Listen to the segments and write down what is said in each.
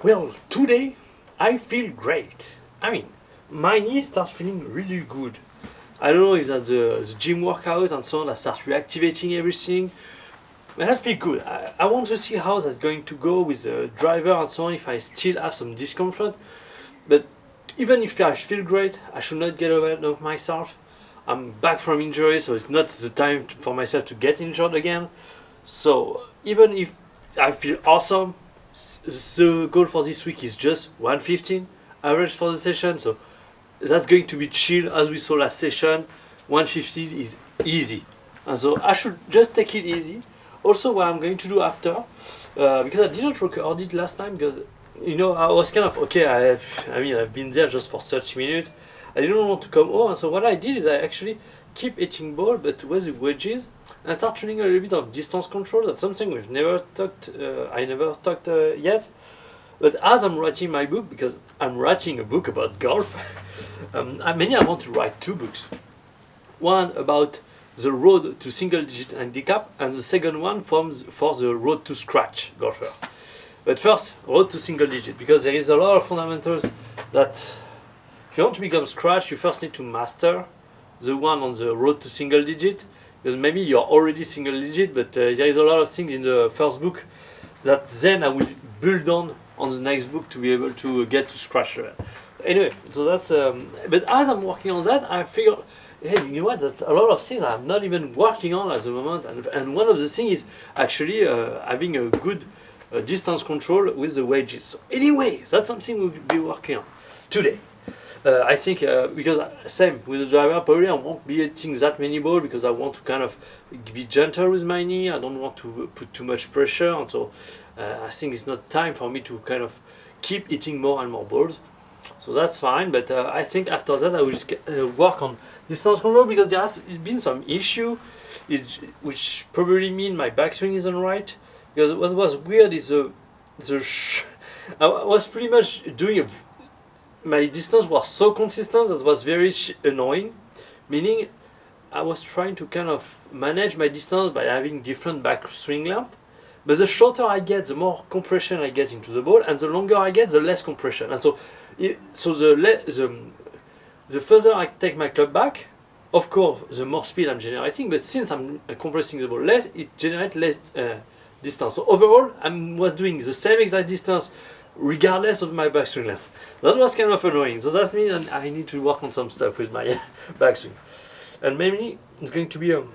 Well, today I feel great. I mean, my knee starts feeling really good. I don't know if that's the gym workout and so on that starts reactivating everything, but I feel good. I want to see how that's going to go with the driver and so on if I still have some discomfort. But even if I feel great, I should not get ahead of myself. I'm back from injury, so it's not the time for myself to get injured again. So even if I feel awesome, the goal for this week is just 115 average for the session. So that's going to be chill as we saw last session. 150 is easy, and so I should just take it easy. Also, what I'm going to do after, because I didn't record it last time, because I was kind of okay. I've been there just for 30 minutes. I didn't want to come home, and so what I did is I actually keep hitting ball, but with the wedges, and start training a little bit of distance control. That's something we've never talked. I never talked yet. But as I'm writing my book, because I'm writing a book about golf, I want to write two books. One about the road to single-digit handicap, and the second one for the road to scratch golfer. But first, road to single-digit, because there is a lot of fundamentals that if you want to become scratch, you first need to master the one on the road to single-digit. Because maybe you're already single-digit, but there is a lot of things in the first book that then I will build on the next book to be able to get to scratch level. Anyway, so that's. But as I'm working on that, I figured, hey, you know what? That's a lot of things I'm not even working on at the moment, and one of the things is actually having a good distance control with the wedges. So anyway, that's something we'll be working on today. I think because same with the driver, probably I won't be hitting that many balls because I want to kind of be gentle with my knee. I don't want to put too much pressure, and so I think it's not time for me to kind of keep hitting more and more balls. So that's fine, but I think after that I will work on distance control because there has been some issue, which probably mean my backswing isn't right. Because what was weird is I was pretty much doing my distance was so consistent that was very annoying, meaning I was trying to kind of manage my distance by having different backswing length. But the shorter I get, the more compression I get into the ball, and the longer I get, the less compression. And so, the further I take my club back, of course, the more speed I'm generating. But since I'm compressing the ball less, it generates less distance. So overall, I was doing the same exact distance regardless of my backswing length. That was kind of annoying. So that means I need to work on some stuff with my backswing. And maybe it's going to be I'm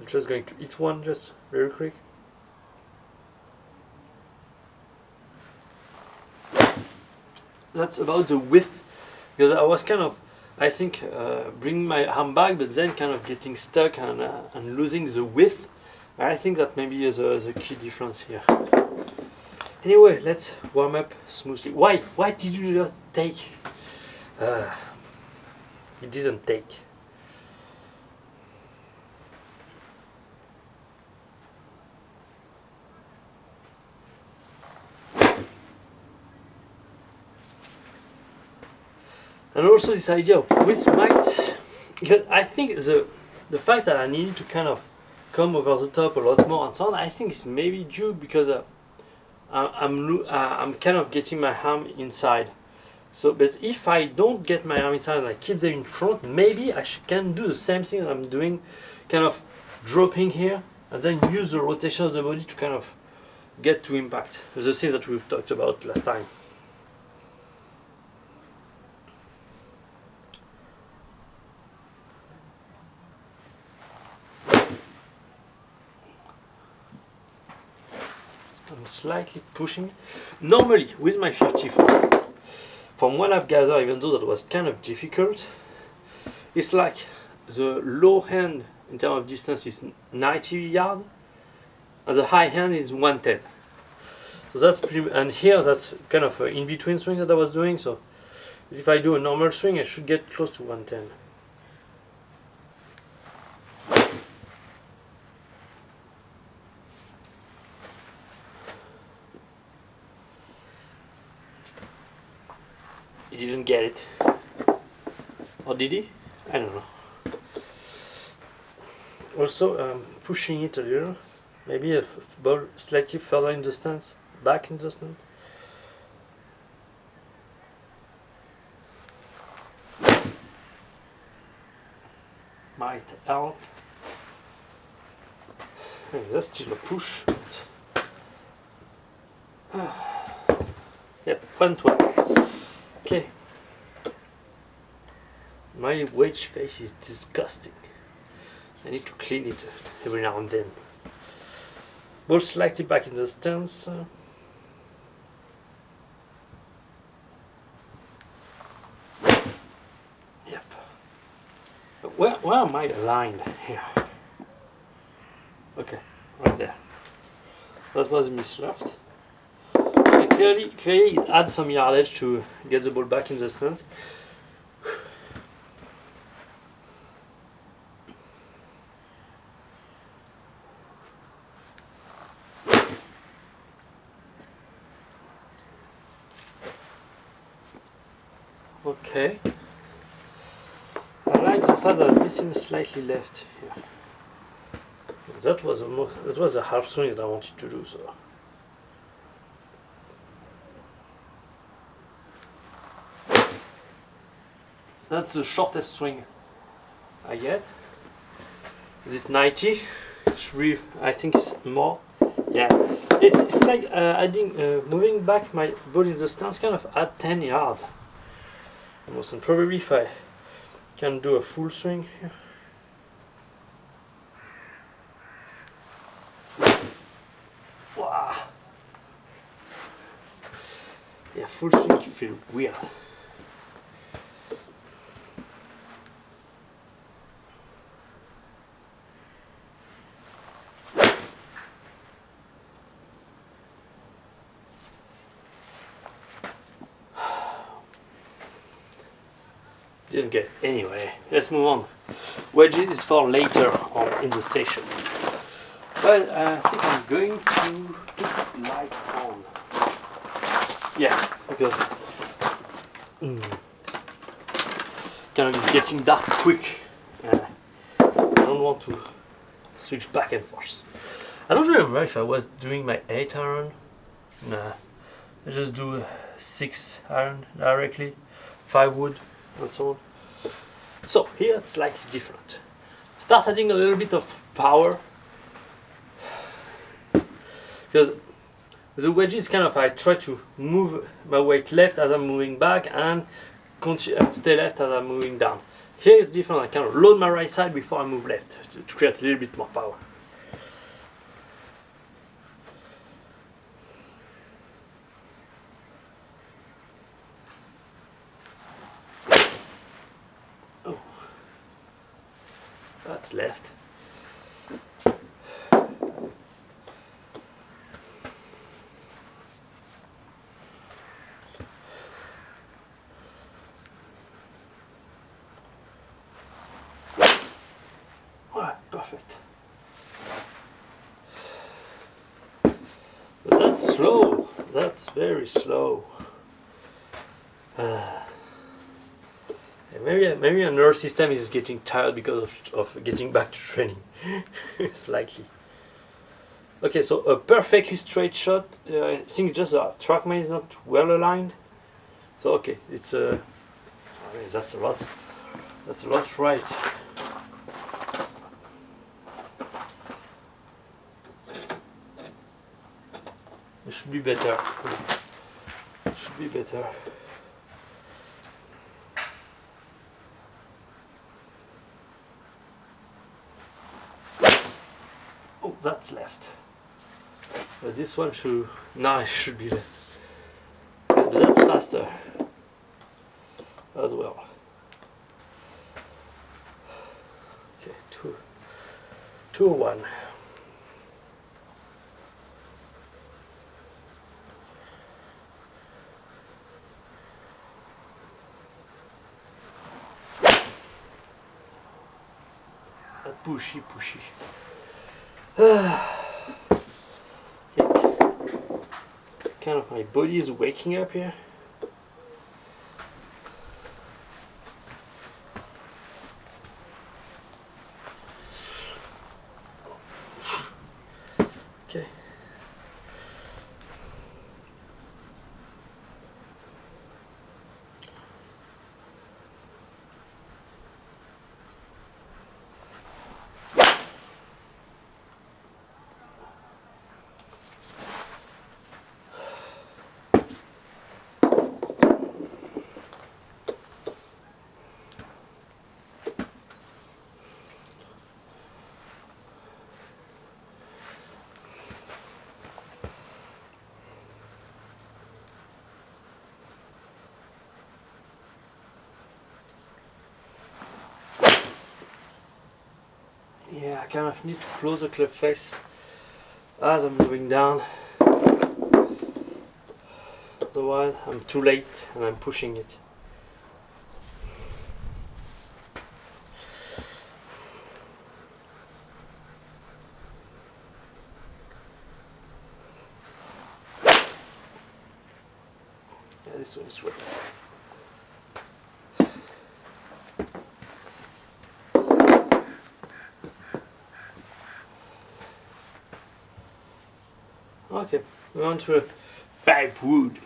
just going to hit one just very quick. That's about the width, because I was kind of, I think, bringing my arm back, but then kind of getting stuck and losing the width. I think that maybe is the key difference here. Anyway, let's warm up smoothly. Why did you not take? You didn't take. And also this idea of wrist might, because I think the fact that I needed to kind of come over the top a lot more and so on, I think it's maybe due because I'm kind of getting my arm inside. So, but if I don't get my arm inside and I keep them in front, maybe I can do the same thing that I'm doing, kind of dropping here and then use the rotation of the body to kind of get to impact. The thing that we've talked about last time. I'm slightly pushing. Normally, with my 54, from what I've gathered, even though that was kind of difficult, it's like the low hand in terms of distance is 90 yards, and the high hand is 110. So that's pretty, and here that's kind of an in-between swing that I was doing. So if I do a normal swing, I should get close to 110. He didn't get it. Or did he? I don't know. Also, pushing it a little. Maybe a ball slightly further in the stance. Back in the stance. might help. That's still a push. But yep, 112. Okay. My wedge face is disgusting. I need to clean it every now and then. Ball slightly back in the stance. Yep. Where am I aligned here? Okay, right there. That was a miss left. Okay, clearly it adds some yardage to get the ball back in the stance. Okay. I like the fact that I'm missing slightly left here. That was a half swing that I wanted to do, so. That's the shortest swing I get. Is it 90? I think it's more. Yeah, it's like adding, moving back my ball in the stance kind of add 10 yards. Almost, and probably if I can do a full swing here. Wow. Yeah, full swing feels weird. Didn't get anyway. Let's move on. Wedges is for later on in the session. But I think I'm going to put light on. Yeah, because kind of getting dark quick. I don't want to switch back and forth. I don't remember if I was doing my 8 iron. Nah, I just do 6 iron directly, 5 wood, and so on. So here it's slightly different. Start adding a little bit of power, because the wedges kind of, I try to move my weight left as I'm moving back and stay left as I'm moving down. Here it's different. I kind of load my right side before I move left to create a little bit more power. Oh, that's left. Perfect. But that's slow. That's very slow. Maybe a nerve system is getting tired because of getting back to training. Slightly. Okay, so a perfectly straight shot. I think just the TrackMan is not well aligned. So okay, it's I mean, that's a lot. That's a lot right. It should be better. It should be better. Oh, that's left. But this one should. Now it should be left. But that's faster as well. Okay, 2-1. Pushy. Okay. Kind of my body is waking up here. Okay. Yeah, I kind of need to close the clip face as I'm moving down. Otherwise, I'm too late and I'm pushing it. Yeah, this one is wet. Okay, we're on to a pipe wood.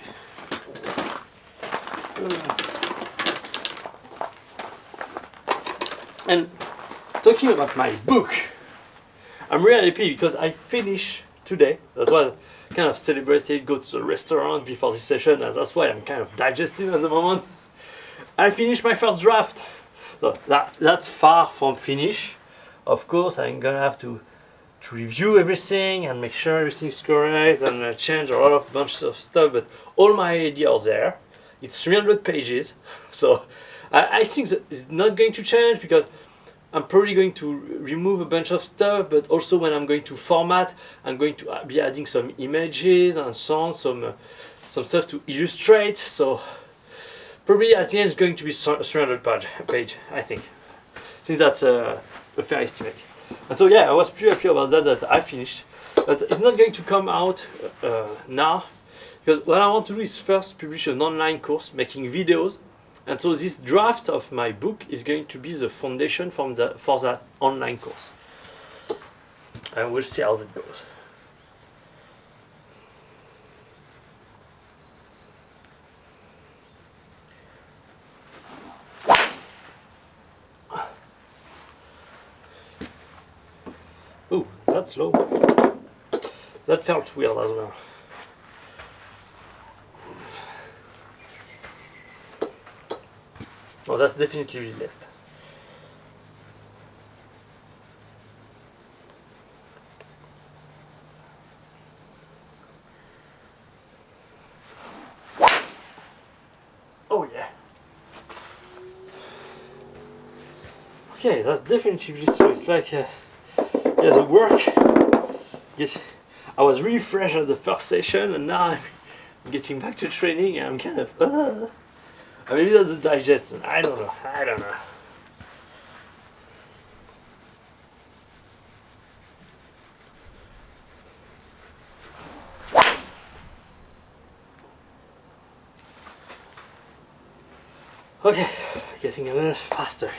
And talking about my book, I'm really happy because I finished today. That's why I kind of celebrated, go to the restaurant before this session, and that's why I'm kind of digesting at the moment. I finished my first draft. So that's far from finish. Of course, I'm gonna have to review everything and make sure everything's correct and change a lot of bunch of stuff, but all my ideas are there. It's 300 pages, so I think that it's not going to change because I'm probably going to remove a bunch of stuff, but also when I'm going to format, I'm going to be adding some images and so on, some stuff to illustrate. So probably at the end it's going to be 300 page, I think. I think that's a fair estimate. And so yeah, I was pretty happy about that I finished. But it's not going to come out now, because what I want to do is first publish an online course making videos. And so this draft of my book is going to be the foundation for that online course. And we'll see how that goes. Oh, that's low. That felt weird as well. Oh, that's definitely really left. Oh yeah. Okay, that's definitely so. It's like, yeah, the work. Yes, I was really fresh at the first session, and now I'm getting back to training, and I'm kind of. Maybe that's the digestion. I don't know. Okay, getting a little faster.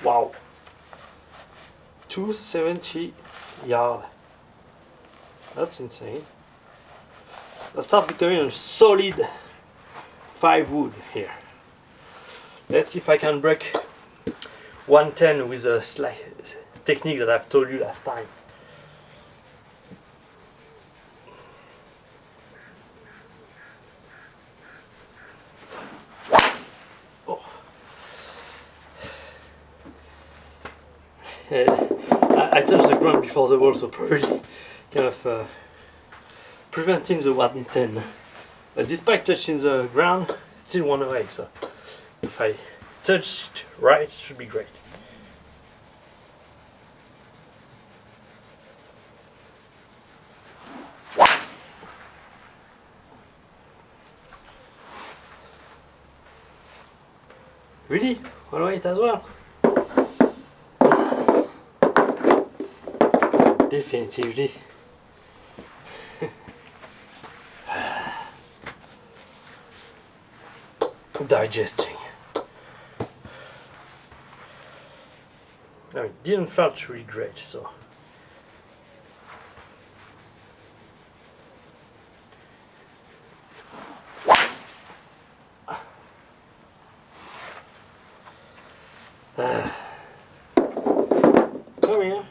Wow. 270 yards. That's insane. I start becoming a solid 5 wood here. Let's see if I can break 110 with a slight technique that I've told you last time. Oh. I touched the ground before the wall, so probably kind of preventing the 110. But despite touching the ground, still one away. So if I touch it right, it should be great. Really? One away as well? Definitively. Digesting. I mean, it didn't felt really great, so. Come here.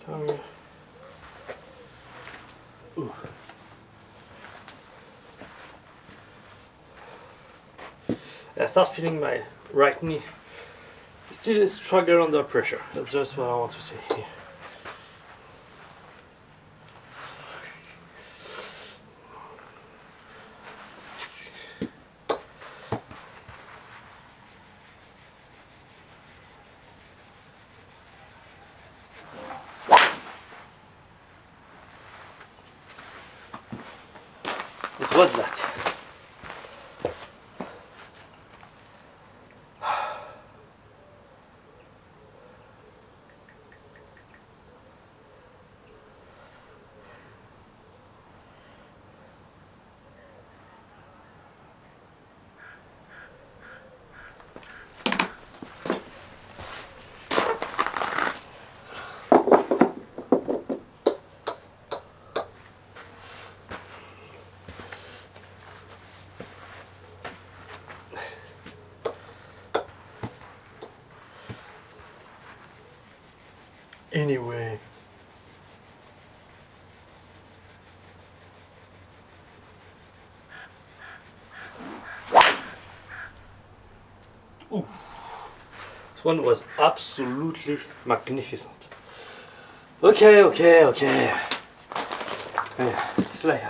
Come here. Ooh. I start feeling my right knee still struggle under pressure. That's just what I want to say here. What's that? Anyway. Ooh. This one was absolutely magnificent. Okay. Yeah, it's like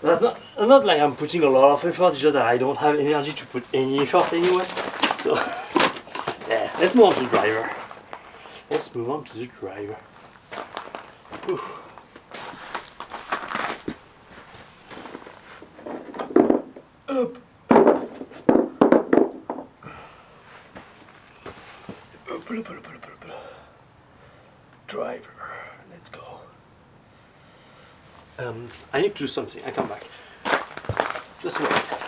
that's not like I'm putting a lot of effort. It's just that I don't have energy to put any effort anyway. So yeah, let's move on to the driver. Ooh. Up. Driver. Let's go. I need to do something. I come back. Just wait.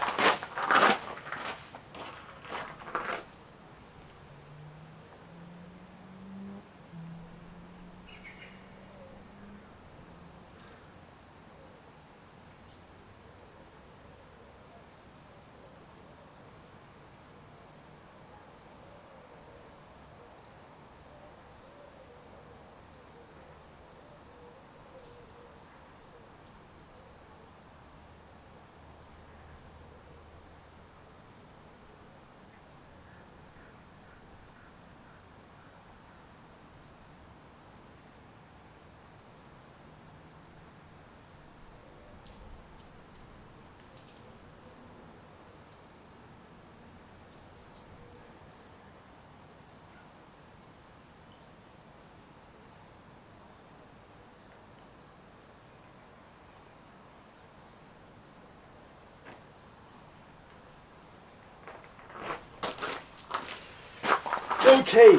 Okay,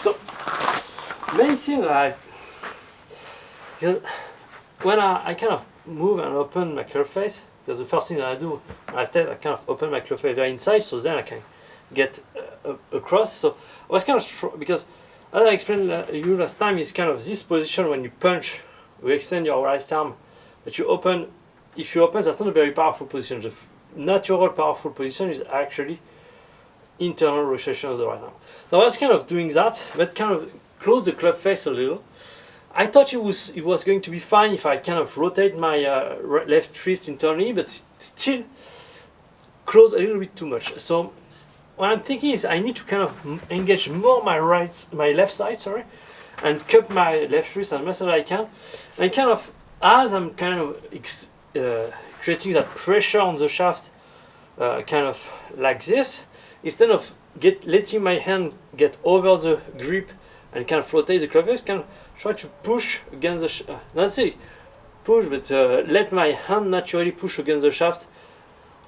so main thing that because when I kind of move and open my curve face, because the first thing that I do, I kind of open my curve face very inside, so then I can get across. So I was kind of because as I explained you last time, is kind of this position when you punch, you extend your right arm, but you open. If you open, that's not a very powerful position. The natural powerful position is actually internal rotation of the right arm. Now I was kind of doing that, but kind of close the club face a little. I thought it was going to be fine if I kind of rotate my left wrist internally, but still close a little bit too much. So what I'm thinking is I need to kind of engage more my left side, and cup my left wrist as much as I can, and kind of as I'm kind of creating that pressure on the shaft, kind of like this. Instead of letting my hand get over the grip and kind of rotate the club face, kind of try to push against the not say push, but let my hand naturally push against the shaft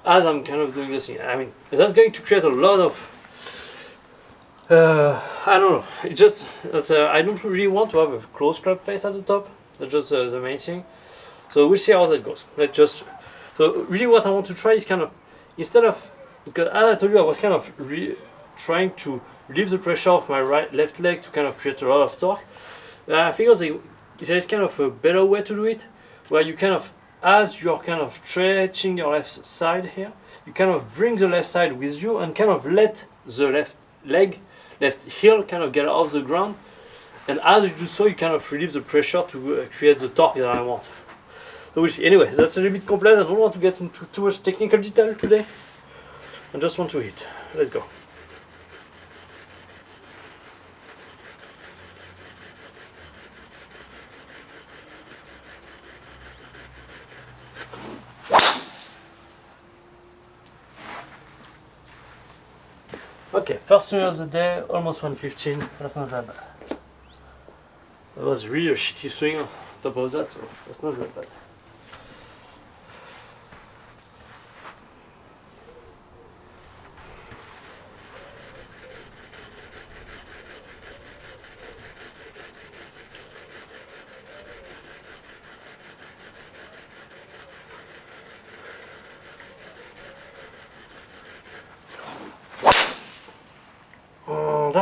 as I'm kind of doing this thing. I mean, that's going to create a lot of I don't know. It's just that I don't really want to have a close club face at the top. That's just the main thing. So we'll see how that goes. So really what I want to try is kind of, instead of, because as I told you, I was kind of trying to relieve the pressure of my left leg to kind of create a lot of torque. I figure there is kind of a better way to do it, where you kind of, as you're kind of stretching your left side here, you kind of bring the left side with you and kind of let the left heel kind of get off the ground. And as you do so, you kind of relieve the pressure to create the torque that I want. So we'll see. Anyway, that's a little bit complex. I don't want to get into too much technical detail today. I just want to hit. Let's go. Okay, first swing of the day, almost 115. That's not that bad. That was really a shitty swing on top of that, so that's not that bad.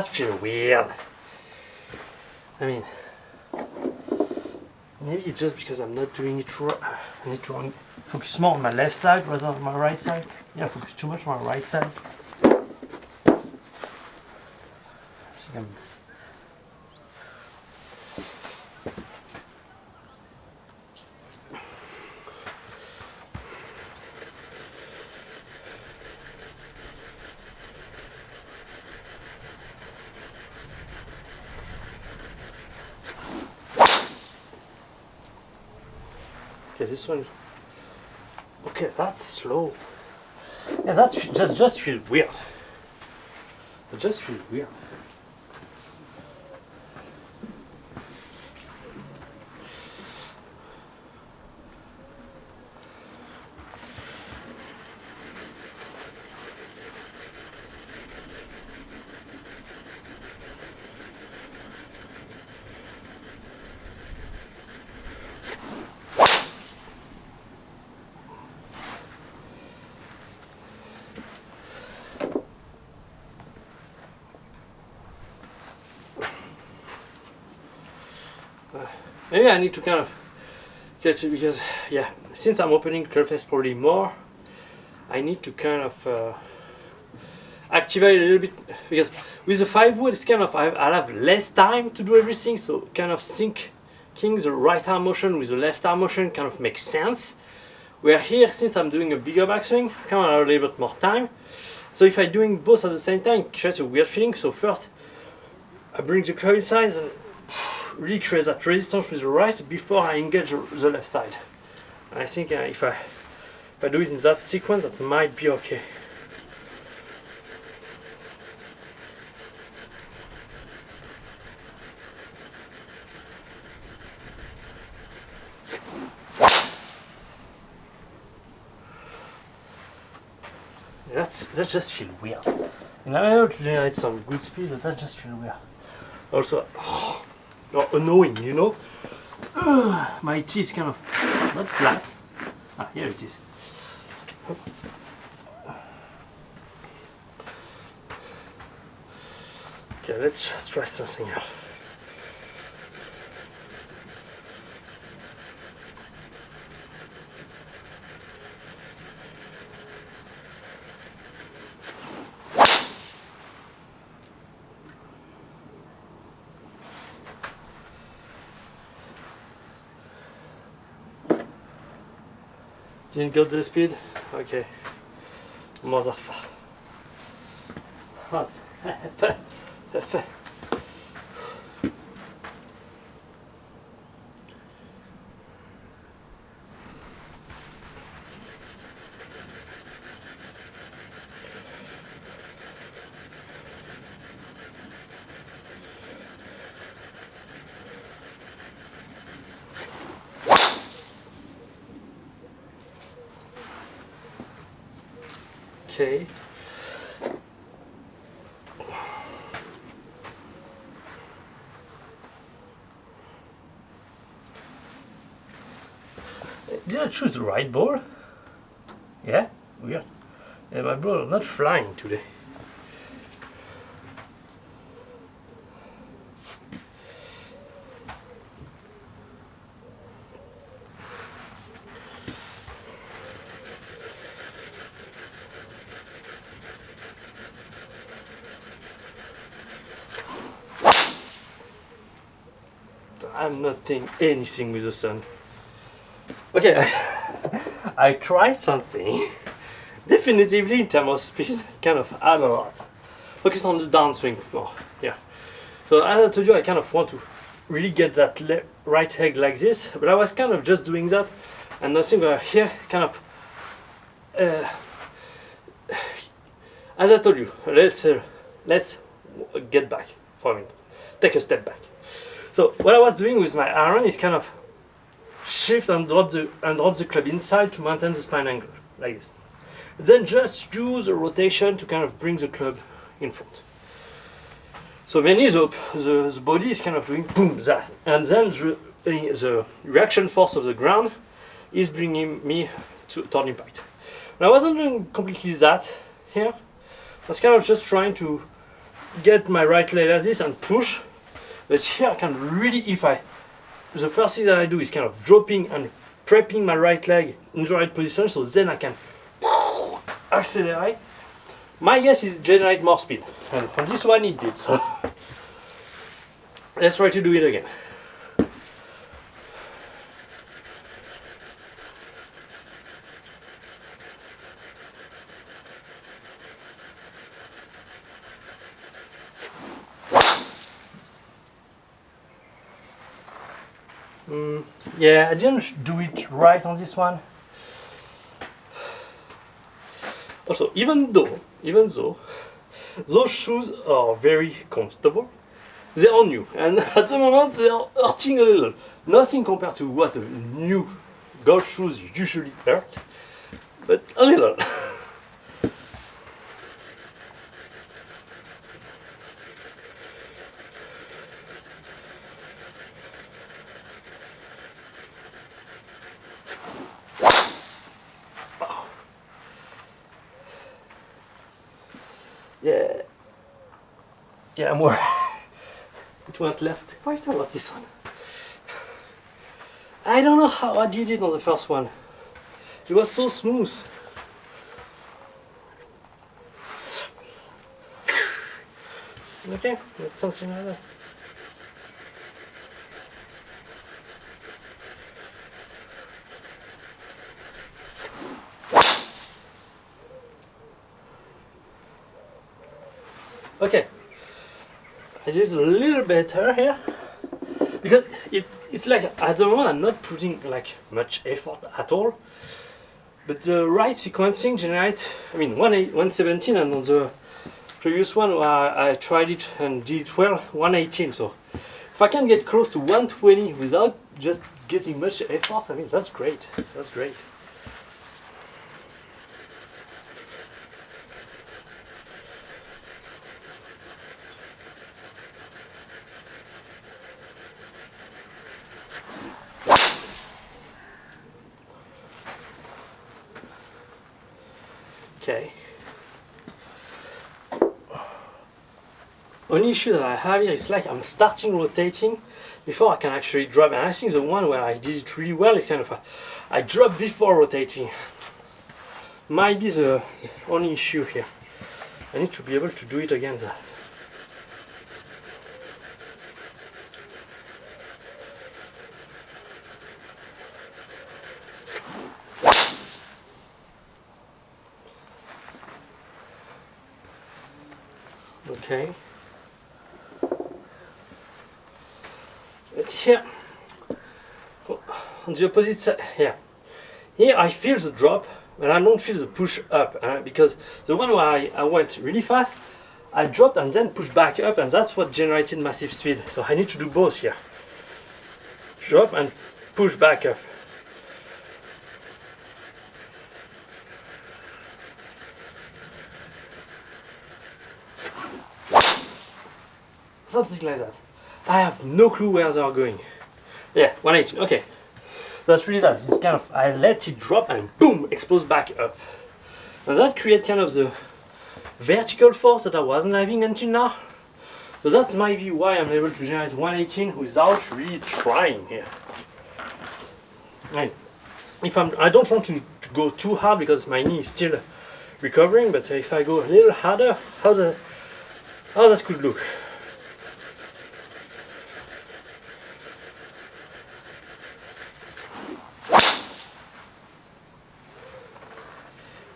that feel weird. I mean, maybe it's just because I'm not doing it right. I need to focus more on my left side rather than my right side. Yeah, I focus too much on my right side. I think I'm... Okay, this one. Okay, that's slow. Yeah, that just feels weird. It just feels weird. Maybe I need to kind of catch it because, yeah, since I'm opening club face probably more, I need to kind of activate a little bit, because with the 5 wood it's kind of, I'll have less time to do everything, so kind of syncing the right arm motion with the left arm motion kind of makes sense. Where here, since I'm doing a bigger backswing, I kind of have a little bit more time. So if I'm doing both at the same time, it creates a weird feeling. So first, I bring the club inside and really create that resistance with the right before I engage the left side. I think if I do it in that sequence, that might be okay. That just feels weird. And I'm able to generate some good speed, but that just feels weird. Also, annoying, you know? My teeth is kind of not flat. Ah, here it is. Okay, let's just try something else. Didn't go to the speed? Okay. Motherfucker. Okay. Did I choose the right ball? Yeah? Weird. Yeah, my ball not flying today. I'm not doing anything with the sun. Okay, I tried something. Definitively in terms of speed, kind of add a lot. Focus on the downswing more, yeah. So as I told you, I kind of want to really get that right leg like this, but I was kind of just doing that, and nothing here kind of, as I told you, let's get back for a minute, take a step back. So what I was doing with my iron is kind of shift and drop the club inside to maintain the spine angle, like this. Then just use a rotation to kind of bring the club in front. So mainly the body is kind of doing boom, that, and then the reaction force of the ground is bringing me toward impact. And I wasn't doing completely that here. I was kind of just trying to get my right leg like this and push. But here I can really, the first thing that I do is kind of dropping and prepping my right leg in the right position, so then I can accelerate. My guess is generate more speed, and on this one it did, so let's try to do it again. Yeah, I didn't do it right on this one. Also, even though those shoes are very comfortable, they are new, and at the moment they are hurting a little. Nothing compared to what a new golf shoes usually hurt, but a little. Yeah, more. It went left quite a lot, this one. I don't know how I did it on the first one. It was so smooth. Okay, that's something like that. Okay, I did a little better here because it's like at the moment I'm not putting like much effort at all, but the right sequencing generate. I mean 117, and on the previous one where I tried it and did it well, 118. So if I can get close to 120 without just getting much effort, I mean that's great. That's great. Okay. Only issue that I have here is like I'm starting rotating before I can actually drop, and I think the one where I did it really well is kind of I drop before rotating. Might be the only issue here. I need to be able to do it against that. Okay. But here, on the opposite side, here I feel the drop, but I don't feel the push up, because the one where I went really fast, I dropped and then pushed back up, and that's what generated massive speed. So I need to do both here. Drop and push back up. Something like that. I have no clue where they are going. Yeah, 118, okay. That's really that. It's kind of, I let it drop and boom, explodes back up. And that creates kind of the vertical force that I wasn't having until now. So that's maybe why I'm able to generate 118 without really trying here. Right. I don't want to go too hard because my knee is still recovering, but if I go a little harder, how that could look.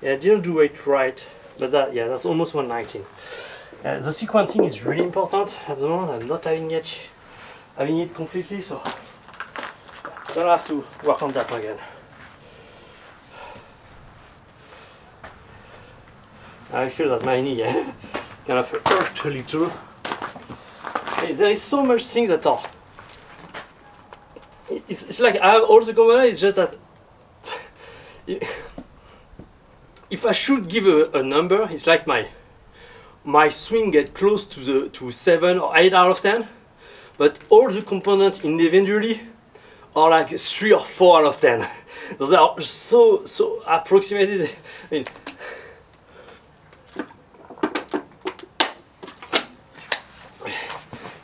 Yeah, I didn't do it right, but that's almost 119. The sequencing is really important. At the moment, I'm not having it completely, so I'm gonna have to work on that again. I feel that my knee kind of hurt a little. There is so much things that are. It's like I have all the components. It's just that. If I should give a number, it's like my swing get close to 7 or 8 out of 10, but all the components individually are like 3 or 4 out of 10. They are so approximated. I mean,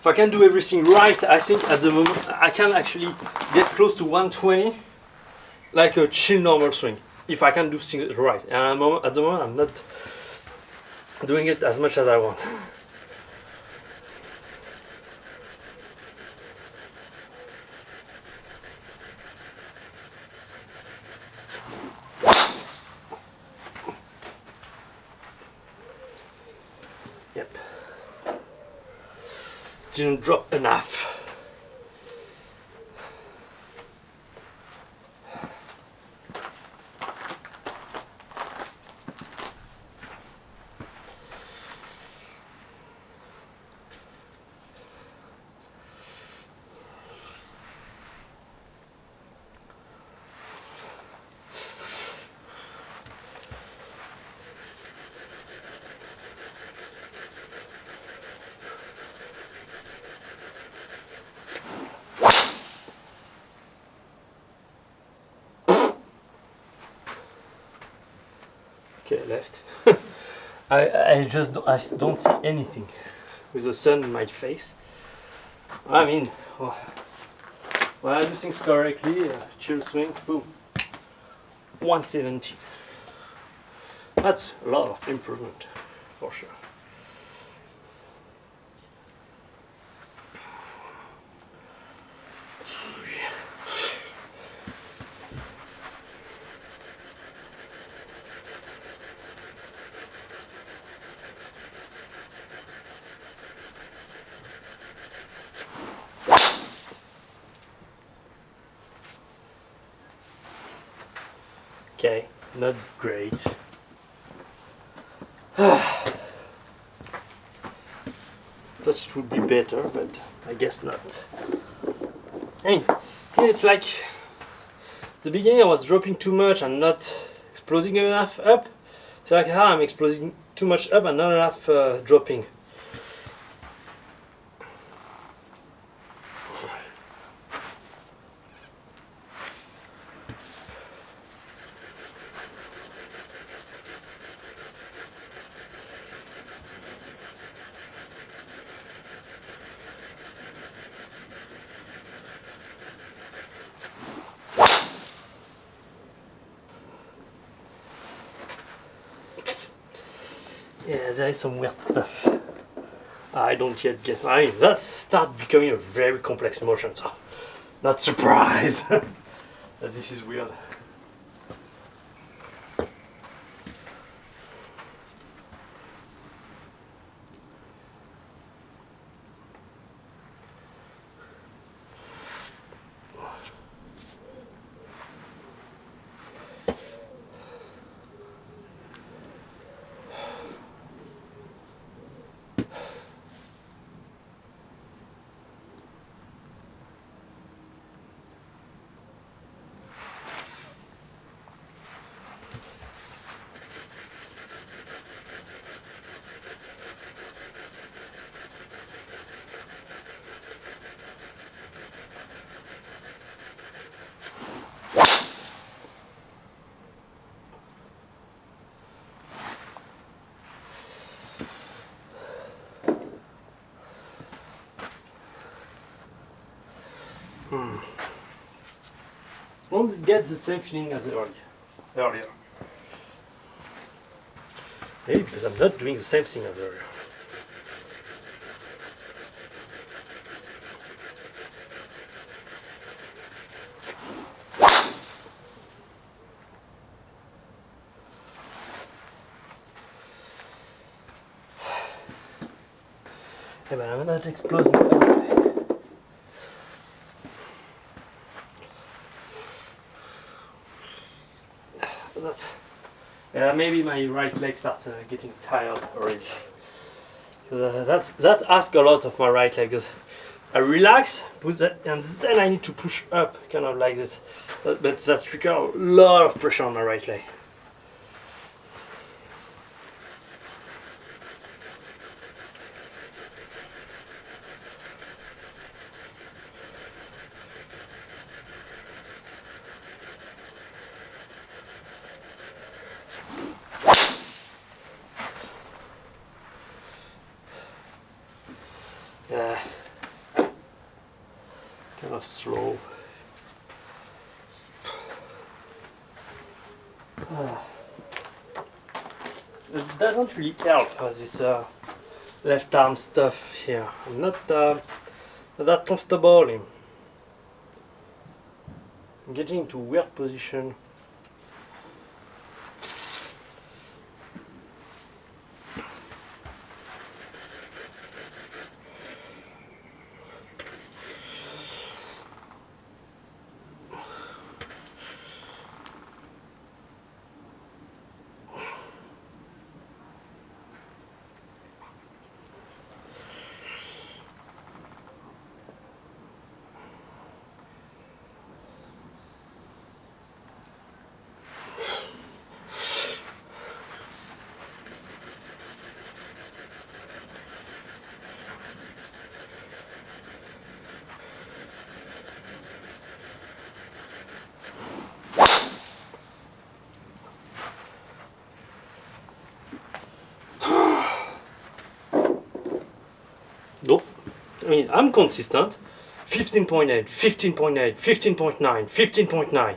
if I can do everything right, I think at the moment I can actually get close to 120, like a chill normal swing. If I can do things right, and at the moment I'm not doing it as much as I want. Yep. Didn't drop enough. Okay, left. I just don't see anything with the sun in my face. I mean, when I do things correctly, chill swing, boom, 170. That's a lot of improvement, for sure. Okay, not great. Thought it would be better, but I guess not. I mean, it's like the beginning I was dropping too much and not exploding enough up. So like how I'm exploding too much up and not enough dropping. Yeah, there is some weird stuff. I don't yet get. I mean, that starts becoming a very complex motion, so not surprised that this is weird. Won't get the same feeling as earlier. Maybe because I'm not doing the same thing as earlier. Hey, but I'm not exploding. Maybe my right leg starts getting tired already. That asks a lot of my right leg. Because I relax, and then I need to push up, kind of like this. But that requires a lot of pressure on my right leg. kind of slow. It doesn't really help this left arm stuff here. I'm not that comfortable in getting into weird position. Nope. I mean, I'm consistent. 15.8, 15.8, 15.9, 15.9,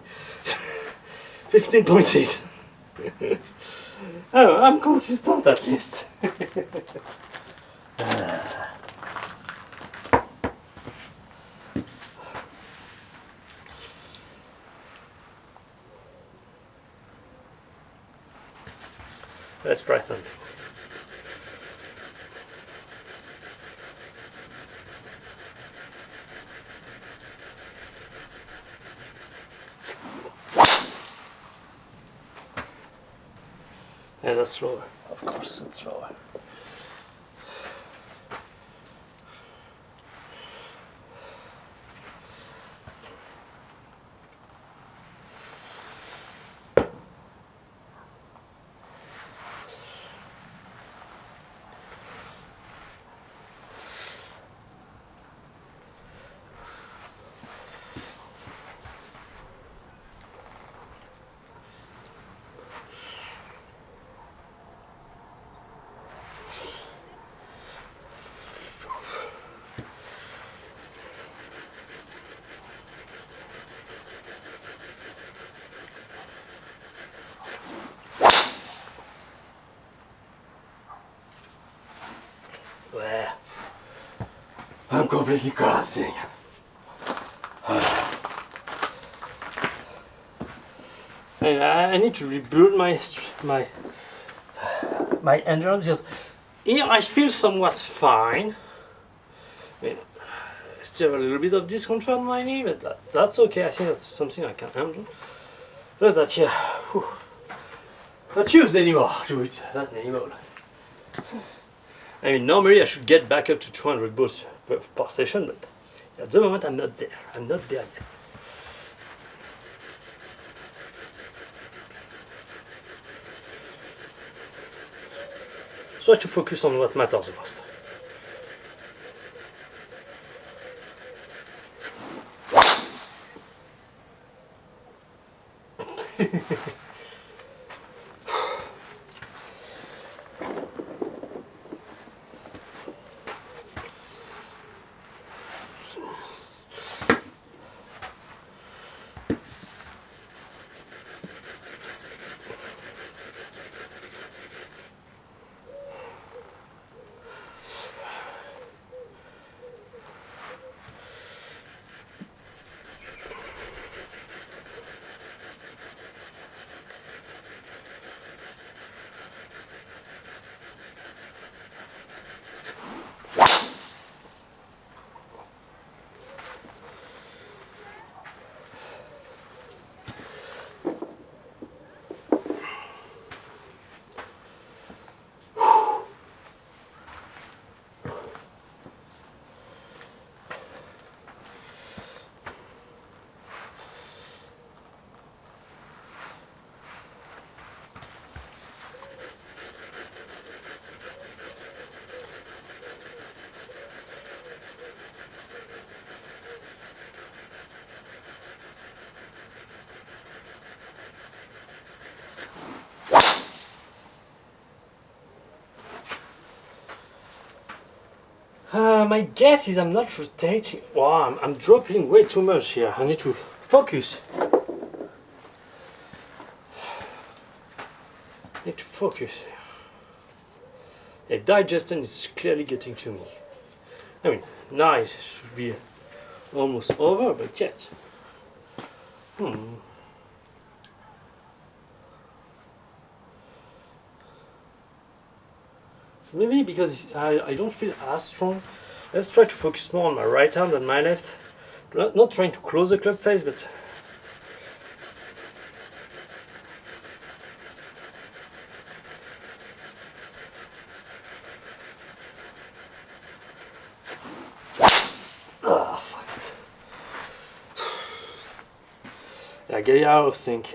15.6. Oh, I'm consistent at least. Let's try something. Yeah, that's slower. Of course, it's slower. Well, I'm completely collapsing. And I need to rebuild my endurance. Here I feel somewhat fine. I mean, I still have a little bit of discomfort in my knee, but that's okay. I think that's something I can handle. Just that, yeah, whew, not used anymore. Do it, not anymore. I mean, normally I should get back up to 200 balls per session, but at the moment I'm not there. I'm not there yet. So I have to focus on what matters most. My guess is I'm not rotating. Wow, I'm dropping way too much here. I need to focus. Need to focus. Yeah, digestion is clearly getting to me. I mean, now it should be almost over, but yet. Maybe because I don't feel as strong. Let's try to focus more on my right arm than my left. Not trying to close the club face, but fuck it. Yeah, get it out of sync.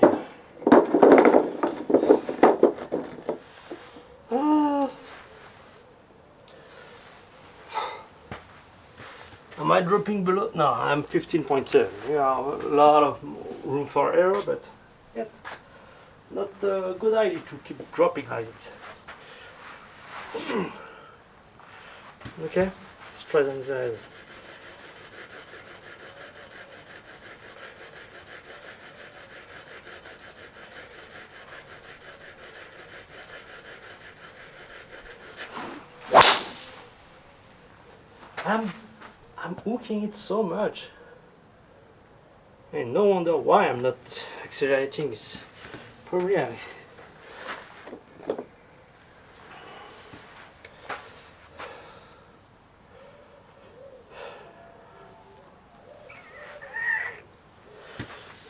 Am I dropping below? No, I'm 15.7. Yeah, a lot of room for error, but yeah, not a good idea to keep dropping like it. Okay, let's try something. I'm hooking it so much. And no wonder why I'm not accelerating. It's probably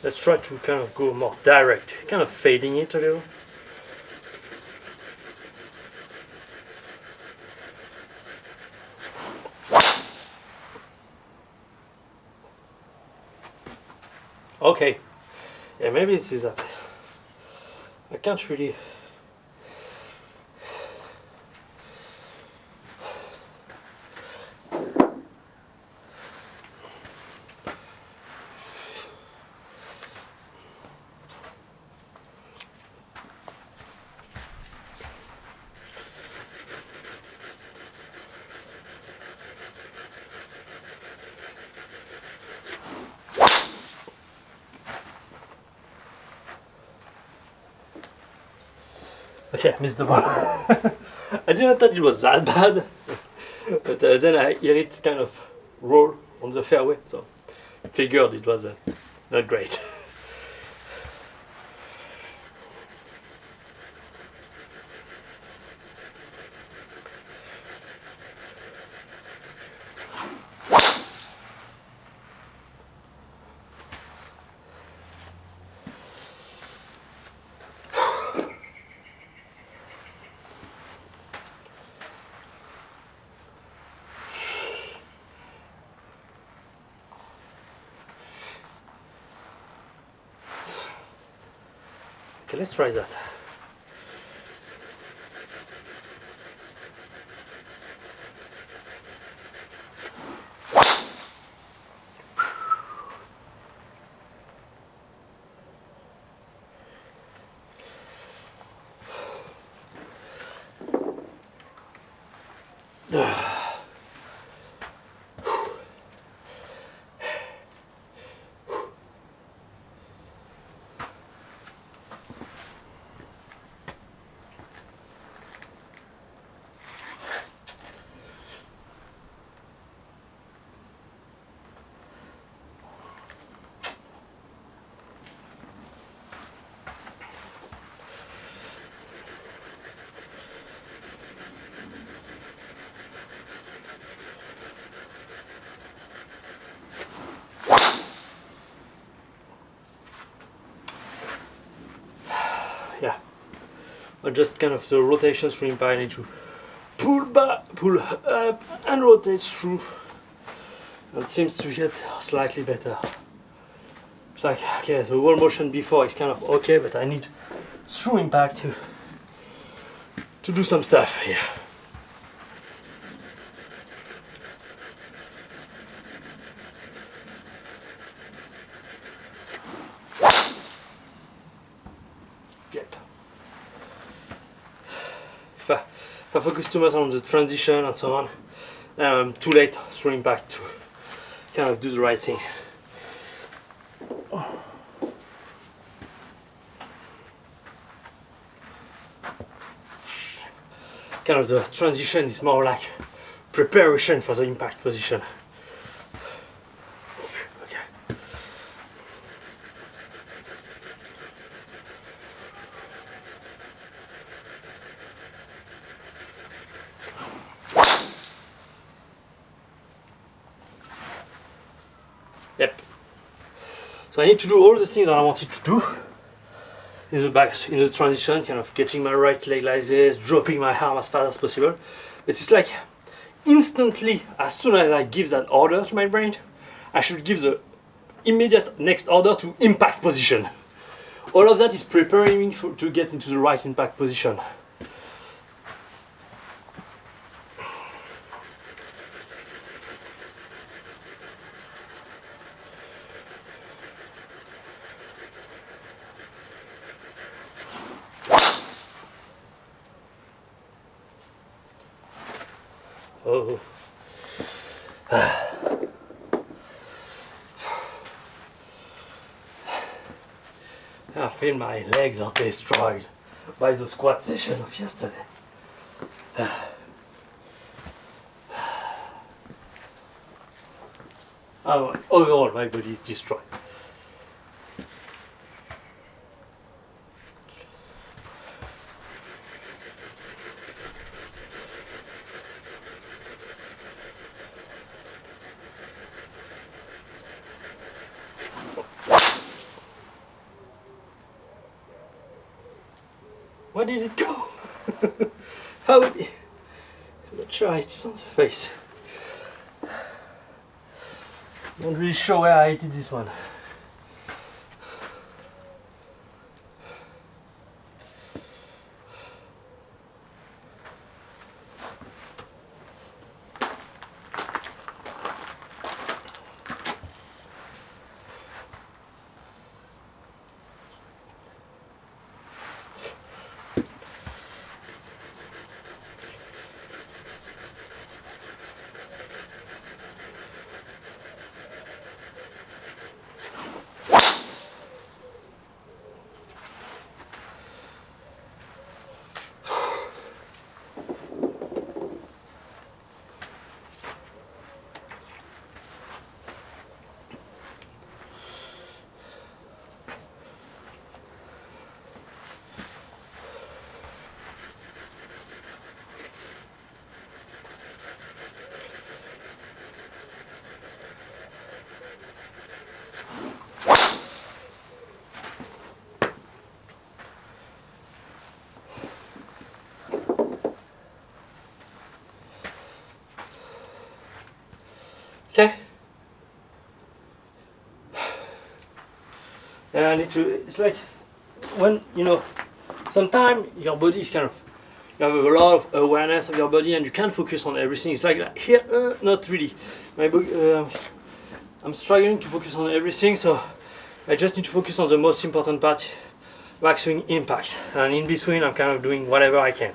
let's try to kind of go more direct, kind of fading it a little. Okay, yeah, maybe this is that. I can't really. Okay, I missed the ball. I didn't think it was that bad, but then I hear it kind of roll on the fairway, so figured it was not great. Okay, let's try that. Yeah, or just kind of the rotation through impact. I need to pull back, pull up, and rotate through. And seems to get slightly better. It's like, okay, the wall motion before is kind of okay, but I need through impact to do some stuff here. Yep. If I focus too much on the transition and so on, Too late through impact to kind of do the right thing. Kind of the transition is more like preparation for the impact position. Okay. Yep. So I need to do all the things that I wanted to do in the back, in the transition, kind of getting my right leg like this, dropping my arm as fast as possible. But it's like instantly, as soon as I give that order to my brain, I should give the immediate next order to impact position. All of that is preparing me to get into the right impact position. Oh. I feel my legs are destroyed by the squat session of yesterday. Overall, my body is destroyed. Where did it go? How did it... I'm not sure, it's on the face. Not really sure where I did this one. Okay. And I need to, it's like when, you know, sometimes your body is kind of, you have a lot of awareness of your body and you can't focus on everything. It's like here, not really. My body, I'm struggling to focus on everything, so I just need to focus on the most important part, backswing impact. And in between, I'm kind of doing whatever I can.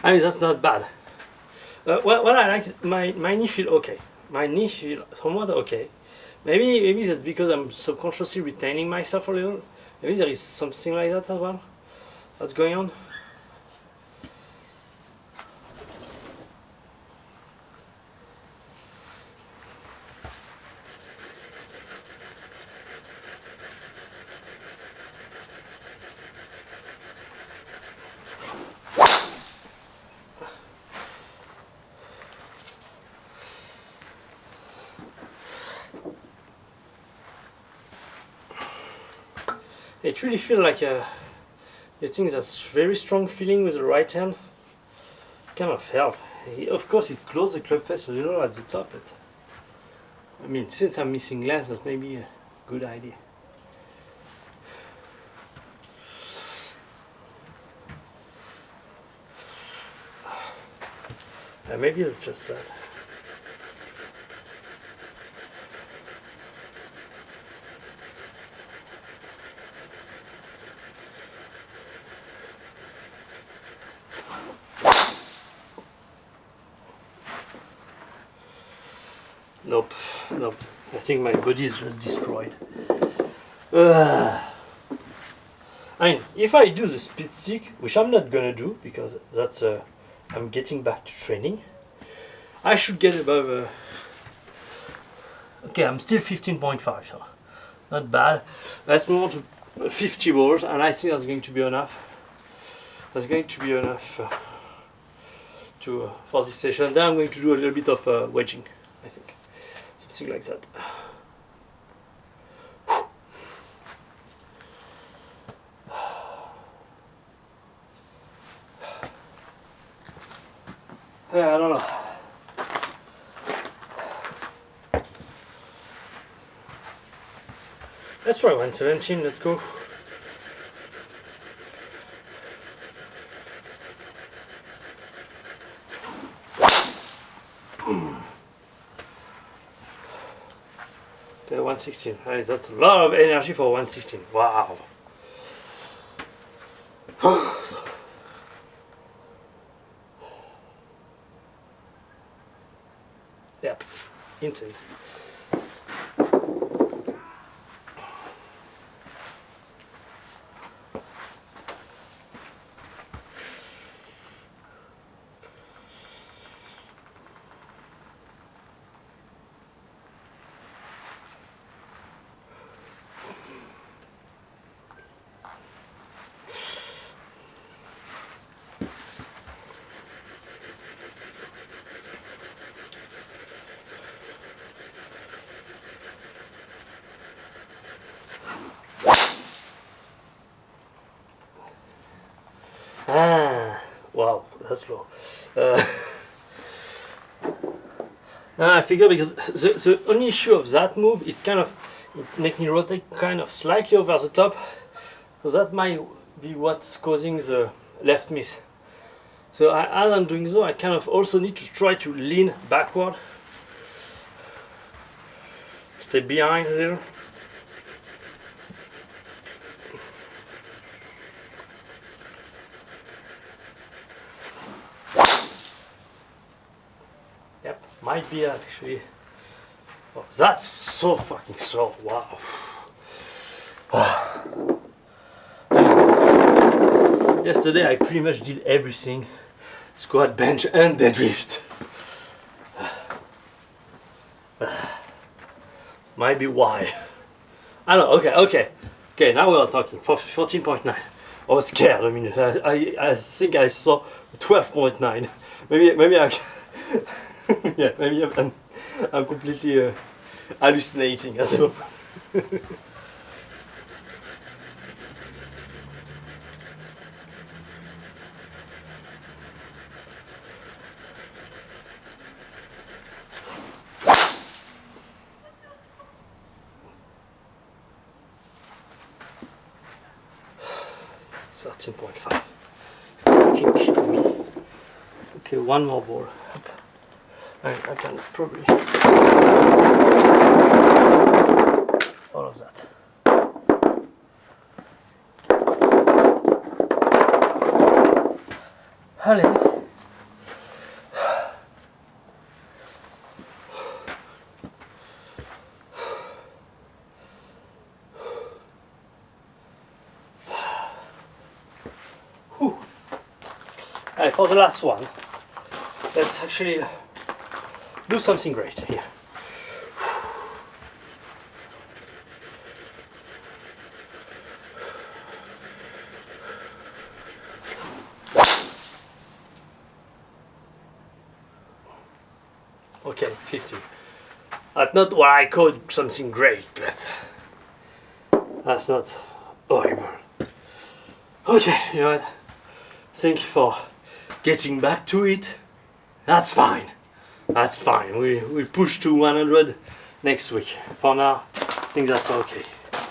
I mean, that's not bad. What I like is my knee feel okay. My knee feel somewhat okay. Maybe that's because I'm subconsciously retaining myself a little. Maybe there is something like that as well that's going on. It really feels like I think that's very strong feeling with the right hand kind of help. Of course, it closed the club face a little at the top, but I mean, since I'm missing length, that's maybe a good idea. Maybe it's just that. Nope, nope. I think my body is just destroyed. I mean, if I do the speed stick, which I'm not gonna do because that's I'm getting back to training, I should get above. Okay, I'm still 15.5, so not bad. Let's move on to 50 balls, and I think that's going to be enough. That's going to be enough for this session. Then I'm going to do a little bit of wedging, I think. Something like that. I don't know. Let's try 117, let's go. Okay, 116. Right, that's a lot of energy for 116. Wow. Yep, insane. Wow, that's low. I figure because the only issue of that move is kind of it make me rotate kind of slightly over the top, so that might be what's causing the left miss. So as I'm doing so, I kind of also need to try to lean backward, stay behind a little. Yep, might be actually. Oh, that's so fucking slow. Wow. Yesterday I pretty much did everything. Squat, bench and deadlift. Might be why. I don't know, okay, now we are talking. 14.9. I was scared, I mean, I think I saw 12.9. Maybe I yeah, maybe I'm completely hallucinating as well. 13.5. Fucking kidding me. Okay, one more ball. I can probably all of that. Allez. Alright, for the last one, let's actually do something great here. Okay, 50. That's not what I call something great, but that's not horrible. Okay, you know what? Thank you for getting back to it. That's fine. That's fine. We push to 100 next week. For now, I think that's okay.